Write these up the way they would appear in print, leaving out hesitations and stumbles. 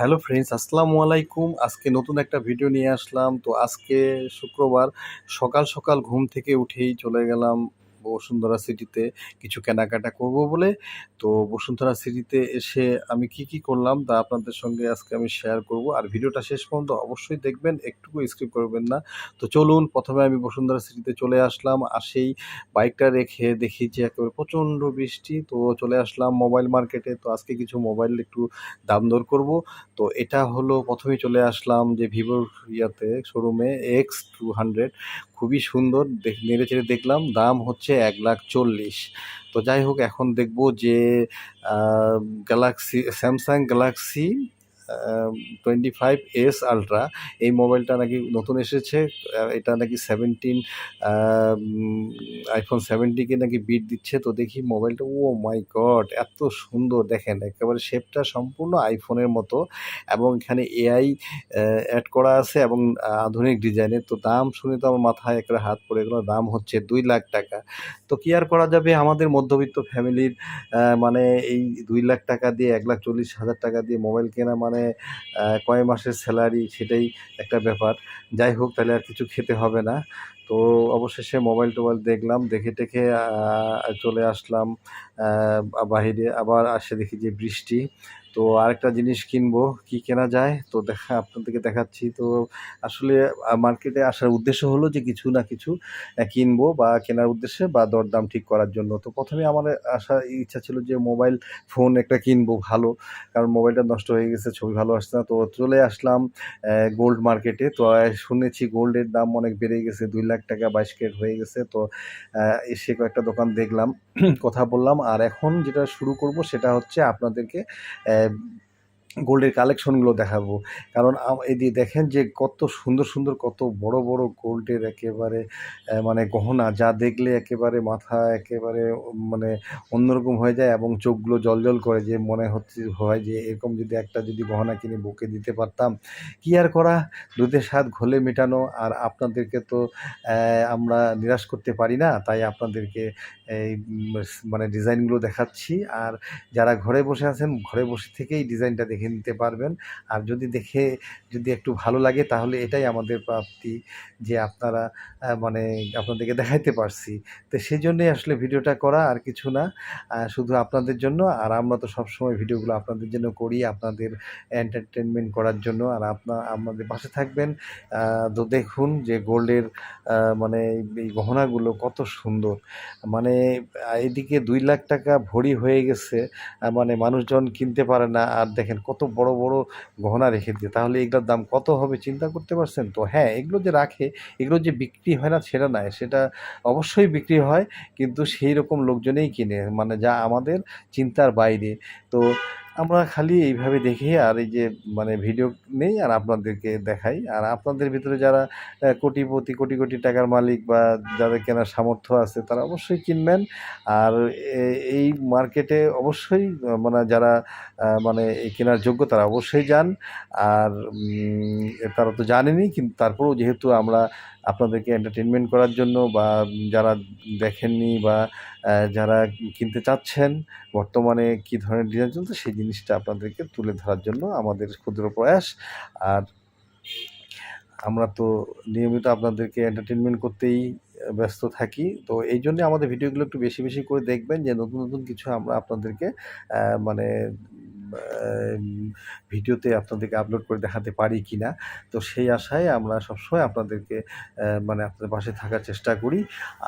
Hello friends, আসসালামু আলাইকুম। আজকে নতুন একটা ভিডিও নিয়ে আসলাম। তো আজকে শুক্রবার সকাল সকাল ঘুম থেকে উঠেই চলে গেলাম বসুন্ধরা সিটিতে কিছু কেনাকাটা করব বলে। তো বসুন্ধরা সিটিতে এসে আমি কি কি করলাম তা আপনাদের সঙ্গে আজকে আমি শেয়ার করব। আর ভিডিওটা শেষ পর্যন্ত অবশ্যই দেখবেন, একটুকু স্কিপ করবেন না। তো চলুন, প্রথমে আমি বসুন্ধরা সিটিতে চলে আসলাম। আসেই বাইকটা রেখে দেখি যে একেবারে প্রচণ্ড বৃষ্টি। তো চলে আসলাম মোবাইল মার্কেটে। তো আজকে কিছু মোবাইল একটু দাম দর করব। তো এটা হলো, প্রথমেই চলে আসলাম যে ভিভোর শোরুমে X200। খুবই সুন্দর, নেড়ে চেড়ে দেখলাম, দাম হচ্ছে 1,40,000। তো যাই হোক, এখন দেখব যে স্যামসাং গ্যালাক্সি 25S আলট্রা, এই মোবাইলটা নাকি নতুন এসেছে। এটা নাকি আইফোন 17কে নাকি বিট দিচ্ছে। তো দেখি মোবাইলটা, ও মাই গড, এত সুন্দর! দেখেন, একেবারে শেপটা সম্পূর্ণ আইফোনের মতো, এবং এখানে এআই অ্যাড করা আছে এবং আধুনিক ডিজাইনের। তো দাম শুনে তো আমার মাথায় একেবারে হাত পড়ে গেল। দাম হচ্ছে 2,00,000 টাকা। তো কি আর করা যাবে, আমাদের মধ্যবিত্ত ফ্যামিলির মানে এই 2,00,000 টাকা দিয়ে 1,40,000 টাকা দিয়ে মোবাইল কেনা মানে কয় মাসের স্যালারি, সেটাই একটা ব্যাপার। যাই হোক, তাহলে আর কিছু খেতে হবে না। তো অবশেষে মোবাইল-টোবাইল দেখলাম, দেখে টেখে চলে আসলাম বাহিরে। আবার আসে দেখি যে বৃষ্টি। তো আরেকটা জিনিস কিনবো, কি কেনা যায় তো আপনাদেরকে দেখাচ্ছি। তো আসলে মার্কেটে আসার উদ্দেশ্য হলো যে কিছু না কিছু কিনবো বা কেনার উদ্দেশ্যে বা দরদাম ঠিক করার জন্য। তো প্রথমে আমার আসার ইচ্ছা ছিল যে মোবাইল ফোন একটা কিনবো ভালো, কারণ মোবাইলটা নষ্ট হয়ে গেছে, ছবি ভালো আসছে না। তো চলে আসলাম গোল্ড মার্কেটে। তো শুনেছি গোল্ডের দাম অনেক বেড়ে গেছে, 2,00,000 টাকা 22 ক্যারেট হয়ে গেছে। তো এসে কয়েকটা দোকান দেখলাম, কথা বললাম। আর এখন যেটা শুরু করব সেটা হচ্ছে আপনাদেরকে গোল্ডের কালেকশনগুলো দেখাবো। কারণ এই যে দেখেন যে কত সুন্দর সুন্দর, কত বড় বড় গোল্ডের একেবারে মানে গহনা, যা দেখলে একেবারে মাথা একেবারে মানে অন্যরকম হয়ে যায় এবং চোখগুলো জ্বলজ্বল করে, যে মনে হয় যে এরকম যদি একটা যদি গহনা কিনে বুকে দিতে পারতাম। কি আর করা, দুধের স্বাদ ঘোলে মেটানো। আর আপনাদেরকে তো আমরা নিরাশ করতে পারি না, তাই আপনাদেরকে এই মানে ডিজাইনগুলো দেখাচ্ছি। আর যারা ঘরে বসে আছেন, ঘরে বসে থেকেই ডিজাইনটা দেখে নিতে পারবেন। আর যদি একটু ভালো লাগে, তাহলে এটাই আমাদের প্রাপ্তি, যে আপনারা মানে আপনাদেরকে দেখাইতে পারছি। তো সেজন্যই আসলে ভিডিওটা করা, আর কিছু না। শুধু আপনাদের জন্য। আর আমরা তো সবসময় ভিডিওগুলো আপনাদের জন্য করি, আপনাদের এন্টারটেনমেন্ট করার জন্য। আর আমাদের পাশে থাকবেন। তো দেখুন যে গোল্ডের মানে এই গহনাগুলো কত সুন্দর। মানে এদিকে 2,00,000 টাকা ভরি হয়ে গেছে, মানে মানুষজন কিনতে পারে না। আর দেখেন কত বড় বড় গহনা রেখে দিয়ে, তাহলে এগুলোর দাম কত হবে চিন্তা করতে পারছেন? তো হ্যাঁ, এগুলো যে রাখে, এগুলো যে বিক্রি হয় না সেটা নয়, সেটা অবশ্যই বিক্রি হয়, কিন্তু সেই রকম লোকজনেই কিনে, মানে যা আমাদের চিন্তার বাইরে। তো আমরা খালি এইভাবে দেখি, আর এই যে মানে ভিডিও নেই আর আপনাদেরকে দেখাই। আর আপনাদের ভিতরে যারা কোটিপতি, কোটি কোটি টাকার মালিক, বা যাদের কেনার সামর্থ্য আছে, তারা অবশ্যই কিনবেন। আর এই মার্কেটে অবশ্যই মানে যারা মানে এই কেনার যোগ্য, তারা অবশ্যই যান। আর তারা তো জানেনই, কিন্তু তারপরেও যেহেতু আমরা আপনাদেরকে এন্টারটেনমেন্ট করার জন্য, বা যারা দেখেননি বা যারা কিনতে চাচ্ছেন বর্তমানে কী ধরনের ডিজাইন চলছে, সেই জিনিসটা আপনাদেরকে তুলে ধরার জন্য আমাদের ক্ষুদ্র প্রয়াস। আর আমরা তো নিয়মিত আপনাদেরকে এন্টারটেনমেন্ট করতেই ব্যস্ত থাকি। তো এই জন্যে আমাদের ভিডিওগুলো একটু বেশি বেশি করে দেখবেন, যে নতুন নতুন কিছু আমরা আপনাদেরকে মানে ভিডিওতে আপনাদেরকে আপলোড করে দেখাতে পারি কি না। তো সেই আশায় আমরা সবসময় আপনাদেরকে মানে আপনাদের পাশে থাকার চেষ্টা করি।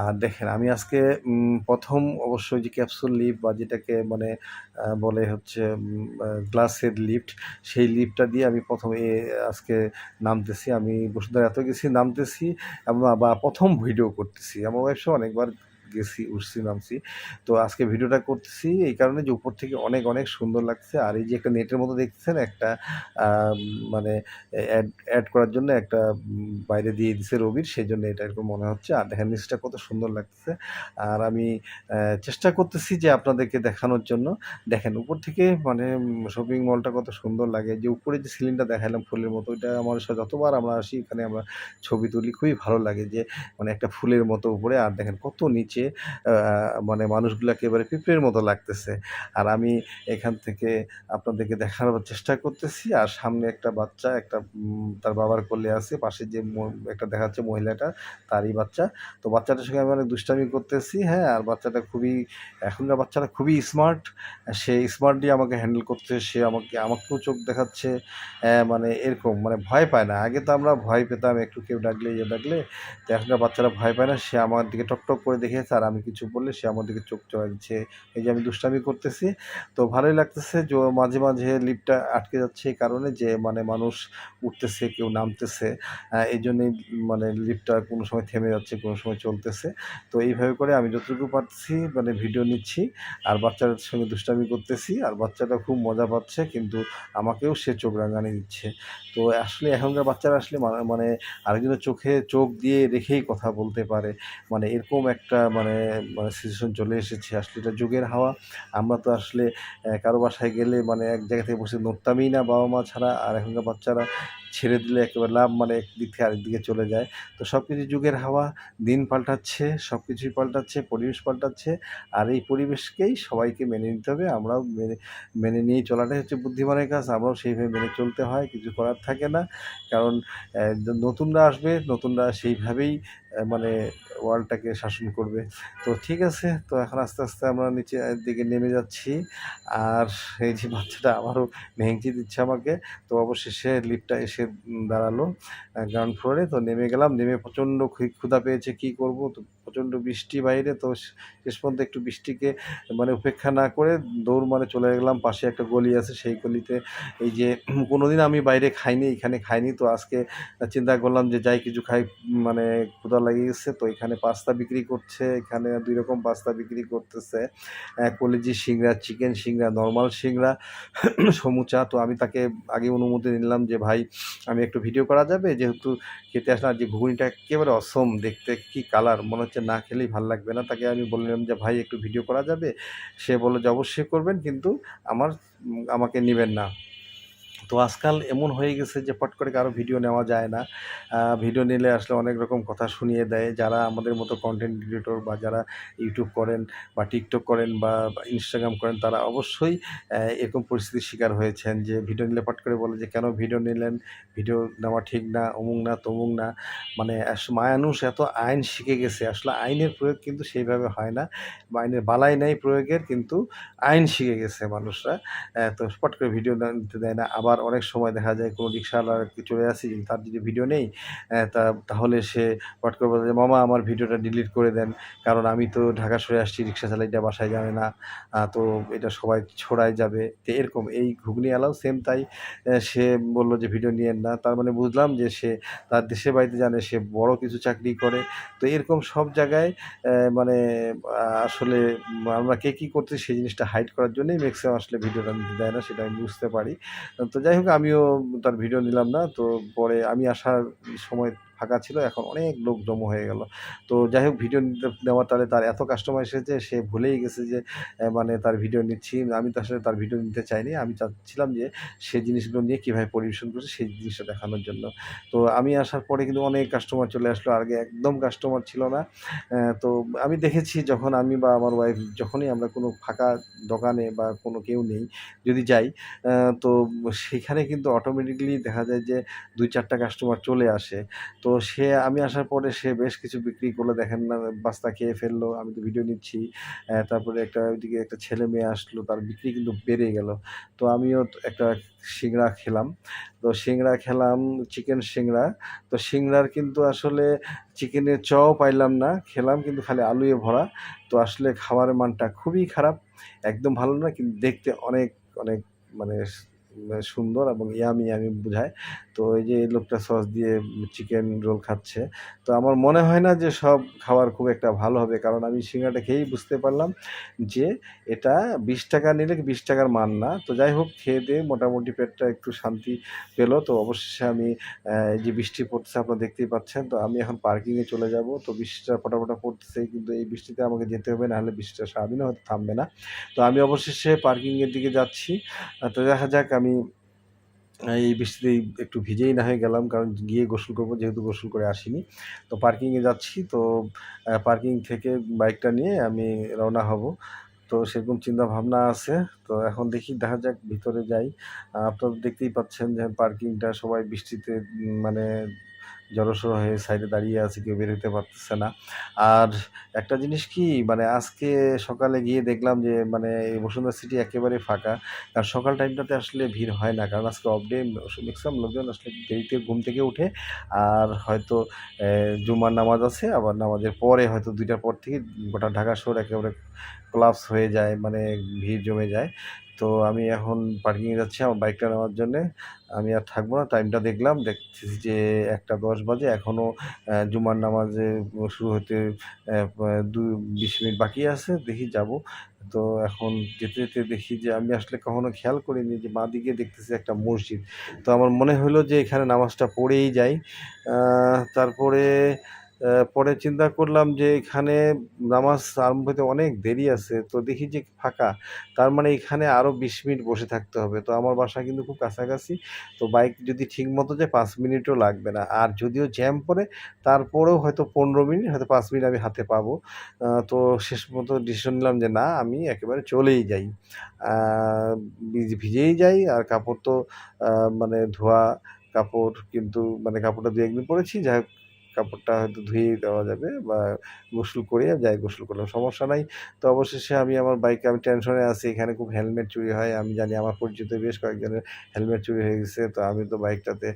আর দেখেন, আমি আজকে প্রথম অবশ্যই যে ক্যাপসুল লিফট, বা যেটাকে মানে বলে হচ্ছে গ্লাসের লিফট, সেই লিফটটা দিয়ে আমি প্রথমে আজকে নামতেছি। আমি বসুন্ধরা এত গেছি, নামতেছি এবং বা প্রথম ভিডিও করতেছি। আমার ওয়াইফ সহ অনেকবার গেছি, উঠছি, নামছি। তো আজকে ভিডিওটা করতেছি এই কারণে যে উপর থেকে অনেক অনেক সুন্দর লাগছে। আর এই যে একটা নেটের মতো দেখতেছেন, একটা মানে অ্যাড করার জন্য একটা বাইরে দিয়ে দিছে রবির, সেই জন্য এটা এরকম মনে হচ্ছে। আর দেখেন নিচটা কত সুন্দর লাগতেছে। আর আমি চেষ্টা করতেছি যে আপনাদেরকে দেখানোর জন্য। দেখেন উপর থেকে মানে শপিং মলটা কত সুন্দর লাগে। যে উপরে যে সিলিংটা দেখালাম ফুলের মতো, ওইটা আমার যতবার আমরা আসি এখানে আমরা ছবি তুলি, খুবই ভালো লাগে, যে মানে একটা ফুলের মতো উপরে। আর দেখেন কত নিচে নিচে মানে মানুষগুলো একেবারে পিঁপড়ের মতো লাগতেছে। আর আমি এখান থেকে আপনাদেরকে দেখানোর চেষ্টা করতেছি। আর সামনে একটা বাচ্চা তার বাবার কোলে আছে। পাশে যে একটা দেখা যাচ্ছে মহিলাটা, তারই বাচ্চা। তো বাচ্চাটার সঙ্গে আমি অনেক দুষ্টামি করতেছি, হ্যাঁ? আর বাচ্চাটা এখনকার বাচ্চারা খুবই স্মার্ট। সে স্মার্টলি আমাকে হ্যান্ডেল করছে। সে আমাকেও চোখ দেখাচ্ছে। মানে এরকম মানে ভয় পায় না। আগে তো আমরা ভয় পেতাম একটু কেউ ডাকলে, ডাকলে। তো এখনকার বাচ্চারা ভয় পায় না। সে আমার দিকে টকটক করে দেখেছে আর আমি কিছু বললে সে আমার দিকে চোখ চড়াচ্ছে। এই যে আমি দুষ্টামি করতেছি। তো ভালোই লাগতেছে যে মাঝে, মাঝে লিফটটা আটকে যাচ্ছে এই কারণে যে মানে মানুষ উঠতেছে, কেউ নামতেছে। এইজন্যেই মানে লিফটটা কোনো সময় থেমে যাচ্ছে, কোনো সময় চলতেছে। তো এইভাবে করে আমি যতটুকু পারছি মানে ভিডিও নিচ্ছি আর বাচ্চাটার সঙ্গে দুষ্টামি করতেছি। আর বাচ্চাটা খুব মজা পাচ্ছে, কিন্তু আমাকেও সে চোখ রাঙানি দিচ্ছে। তো আসলে এখনকার বাচ্চারা আসলে মানে আরেকজনের চোখে চোখ দিয়ে রেখেই কথা বলতে পারে। মানে এরকম একটা মানে সিচুয়েশন চলে এসেছে। আসলে এটা যুগের হাওয়া। আমরা তো আসলে কারো বাসায় গেলে মানে এক জায়গা থেকে বসে নড়তামই না বাবা-মা ছাড়া। আর এখনকার বাচ্চারা ছেড়ে দিলে একেবারে লাফ মানে একদিক থেকে আরেক দিকে চলে যায়। তো সবকিছু যুগের হাওয়া, দিন পাল্টাচ্ছে, সবকিছুই পাল্টাচ্ছে, পরিবেশ পাল্টাচ্ছে। আর এই পরিবেশকেই সবাইকে মেনে নিতে হবে। আমরাও মেনে নিয়ে চলাটাই হচ্ছে বুদ্ধিমানের কাজ। আমরাও সেইভাবে মেনে চলতে হয়, কিছু করার থাকে না। কারণ নতুনরা আসবে, নতুনরা সেইভাবেই মানে ওয়ার্ল্ডটাকে শাসন করবে। তো ঠিক আছে, তো এখন আস্তে, আস্তে আমরা নিচের দিকে নেমে যাচ্ছি। আর এই যে বাচ্চাটা আবারও ভেঙচি দিচ্ছে আমাকে। তো অবশেষে লিফটটা এসে দাঁড়ালো গ্রাউন্ড ফ্লোরে। তো নেমে গেলাম। নেমে প্রচণ্ড ক্ষুধা পেয়েছে, কী করব? তো প্রচণ্ড বৃষ্টি বাইরে। তো শেষ পর্যন্ত একটু বৃষ্টিকে মানে উপেক্ষা না করে দৌড় মারে চলে গেলাম। পাশে একটা গলি আছে, সেই গলিতে এই যে কোনোদিন আমি বাইরে খাইনি, এখানে খাইনি। তো আজকে চিন্তা করলাম যে যাই কিছু খাই, মানে ক্ষুধা লেগে গেছে। তো এখানে পাস্তা বিক্রি করছে, এখানে ২ রকম পাস্তা বিক্রি করতেছে। কলিজি সিংড়া, চিকেন সিংড়া, নরমাল সিংড়া, সমুচা। তো আমি তাকে আগে অনুমতি নিলাম যে, "ভাই, আমি একটু ভিডিও করা যাবে? যেহেতু খেতে আসলাম।" আর যে ঘুগনিটা এক্কেবারে অসম দেখতে, কি কালার! মনে হচ্ছে না খেলেই ভাল লাগবে না। তাকে আমি বললাম যে, "ভাই, একটু ভিডিও করা যাবে?" সে বলল যে, "অবশ্যই করবেন, কিন্তু আমাকে নিবেন না।" তো আজকাল এমন হয়ে গেছে যে পট করে কারো ভিডিও নেওয়া যায় না। ভিডিও নিলে আসলে অনেক রকম কথা শুনিয়ে দেয়। যারা আমাদের মতো কনটেন্ট ক্রিয়েটর বা যারা ইউটিউব করেন বা টিকটক করেন বা ইনস্টাগ্রাম করেন, তারা অবশ্যই এরকম পরিস্থিতির শিকার হয়েছেন যে ভিডিও নিলে পট করে বলে যে, "কেন ভিডিও নিলেন? ভিডিও নেওয়া ঠিক না, অমুক না, তমুক না।" মানে মানুষ এত আইন শিখে গেছে। আসলে আইনের প্রয়োগ কিন্তু সেইভাবে হয় না, বা আইনের বালাই নাই প্রয়োগের, কিন্তু আইন শিখে গেছে মানুষরা। তো পট করে ভিডিও নিতে দেয় না। আবার অনেক সময় দেখা যায় কোনো রিক্শাওয়ালার চলে আসি, তার যদি ভিডিও নেই, তাহলে সে পট করে বলে যে, "মামা, আমার ভিডিওটা ডিলিট করে দেন। কারণ আমি তো ঢাকা সরে আসছি, রিক্সা চালাইতে বাসায় জানে না। তো এটা সবাই ছড়ায় যাবে।" তো এরকম এই ঘুগনিওয়ালাও সেম তাই। সে বলল যে, "ভিডিও নিয়েন না।" তার মানে বুঝলাম যে সে তার দেশের বাড়িতে জানে সে বড় কিছু চাকরি করে। তো এরকম সব জায়গায় মানে আসলে আমরা কে কী করতেছি সেই জিনিসটা হাইড করার জন্যই ম্যাক্সিমাম আসলে ভিডিওটা নিতে দেয় না, সেটা আমি বুঝতে পারি। তো যাই হোক, আমিও তার ভিডিও নিলাম না। তো পরে আমি আসার সময় ফাঁকা ছিল, এখন অনেক লোক জমা হয়ে গেল। তো যাই হোক, ভিডিও নেওয়ার তাহলে তার এত কাস্টমার এসেছে, সে ভুলেই গেছে যে মানে তার ভিডিও নিচ্ছি। আমি তো আসলে তার ভিডিও নিতে চাইনি। আমি চাচ্ছিলাম যে সে জিনিসগুলো নিয়ে কীভাবে পরিবেশন করছে সেই জিনিসটা দেখানোর জন্য। তো আমি আসার পরে কিন্তু অনেক কাস্টমার চলে আসলো। আগে একদম কাস্টমার ছিল না। তো আমি দেখেছি, যখন আমি বা আমার ওয়াইফ যখনই আমরা কোনো ফাঁকা দোকানে বা কোনো কেউ নেই যদি যাই, তো সেখানে কিন্তু অটোমেটিক্যালি দেখা যায় যে ২-৪ টা কাস্টমার চলে আসে। তো আমি আসার পরে সে বেশ কিছু বিক্রি করলো, দেখেন না, বাস্তা খেয়ে ফেললো। আমি তো ভিডিও নিচ্ছি। তারপরে ওইদিকে একটা ছেলে-মেয়ে আসলো, তার বিক্রি কিন্তু বেড়ে গেল। তো আমিও একটা সিংড়া খেলাম। তো সিংড়া খেলাম, চিকেন সিংড়া। তো সিংড়ার কিন্তু আসলে চিকেনের চও পাইলাম না। খেলাম কিন্তু খালি আলুয়ে ভরা। তো আসলে খাবারের মানটা খুবই খারাপ। একদম ভালো না, কিন্তু দেখতে অনেক, অনেক মানে সুন্দর এবং ইয়ামি বুঝায়। তো এই যে এই লোকটা সস দিয়ে চিকেন রোল খাচ্ছে। তো আমার মনে হয় না যে সব খাবার খুব একটা ভালো হবে। কারণ আমি সিঙ্গাড়াটা খেয়েই বুঝতে পারলাম যে এটা ৳২০ নিলে ৳২০ র মান না। তো যাই হোক, খেয়ে-দেয়ে মোটামুটি পেটটা একটু শান্তি পেল। তো অবশেষে আমি এই যে বৃষ্টি পড়ছে আপনারা দেখতেই পাচ্ছেন। তো আমি এখন পার্কিংয়ে চলে যাব। তো বৃষ্টিটা ফোঁটা পড়তেছে, কিন্তু এই বৃষ্টিতে আমাকে যেতে হবে, নাহলে বৃষ্টিটা সারাদিনও হয়তো থামবে না। তো আমি অবশেষে পার্কিংয়ের দিকে যাচ্ছি। তো দেখা যাক, আমি এই বৃষ্টিতেই একটু ভিজেই না হয়ে গেলাম, কারণ গিয়ে গোসল করব, যেহেতু গোসল করে আসিনি। তো পার্কিংয়ে যাচ্ছি, তো পার্কিং থেকে বাইকটা নিয়ে আমি রওনা হব। তো সেরকম চিন্তাভাবনা আছে। তো এখন দেখি, দেখা যাক, ভিতরে যাই। আপনারা দেখতেই পাচ্ছেন যে পার্কিংটা সবাই বৃষ্টিতে মানে জড়সড় হয়ে সাইডে দাঁড়িয়ে আছে, কেউ বের হতে পারতেছে না। আর একটা জিনিস কি, মানে আজকে সকালে গিয়ে দেখলাম যে মানে এই বসুন্ধরা সিটি একেবারে ফাঁকা। কারণ সকাল টাইমটাতে আসলে ভিড় হয় না, কারণ আজকে অফ ডে। ম্যাক্সিমাম লোকজন আসলে দেরিতে ঘুম থেকে উঠে, আর হয়তো জুমার নামাজ আছে, আবার নামাজের পরে হয়তো 2টার পর থেকে গোটা ঢাকা শহর একেবারে কোলাপস হয়ে যায়, মানে ভিড় জমে যায়। তো আমি এখন পার্কিংয়ে যাচ্ছি আমার বাইকটা নেওয়ার জন্যে। আমি আর থাকবো না, টাইমটা দেখলাম, দেখতেছি যে 1টা 10 বাজে, এখনও জুমার নামাজে শুরু হতে 20 মিনিট বাকি আছে, দেখি যাব। তো এখন যেতে যেতে দেখি যে আমি আসলে কখনো খেয়াল করিনি যে বাঁদিকে দেখতেছি একটা মসজিদ। তো আমার মনে হলো যে এখানে নামাজটা পড়েই যাই। তারপরে পরে চিন্তা করলাম যে এখানে নামাজ আরম্ভ হতে অনেক দেরি আছে, তো দেখি যে ফাঁকা। তার মানে এখানে আরও 20 মিনিট বসে থাকতে হবে। তো আমার বাসা কিন্তু খুব কাছাকাছি। তো বাইক যদি ঠিক মতো যায় 5 মিনিটও লাগবে না। আর যদিও জ্যাম পড়ে, তারপরেও হয়তো 15 মিনিট, হয়তো 5 মিনিট আমি হাতে পাবো। তো শেষ পর্যন্ত ডিসিশন নিলাম যে না, আমি একেবারে চলেই যাই। আ ভিজেই যাই, আর কাপড় তো মানে ধোয়া কাপড়, কিন্তু মানে কাপড়টা ২-১ দিন পরেছি। যাই হোক, কাপড়টা হয়তো ধুয়েই দেওয়া যাবে, বা গোসল করেই যাই, গোসল করলাম, সমস্যা নাই। তো অবশেষে আমি আমার বাইকে, আমি টেনশনে আছি, এখানে খুব হেলমেট চুরি হয়। আমি জানি আমার পরিচিত বেশ কয়েকজনের হেলমেট চুরি হয়ে গেছে। তো আমি তো বাইকটাতে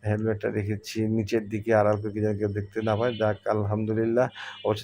হেলমেটটা রেখেছি নিচের দিকে, আড়াল করে কি যেন কেউ দেখতে না পায়। যাক, আলহামদুলিল্লাহ। অবশ্য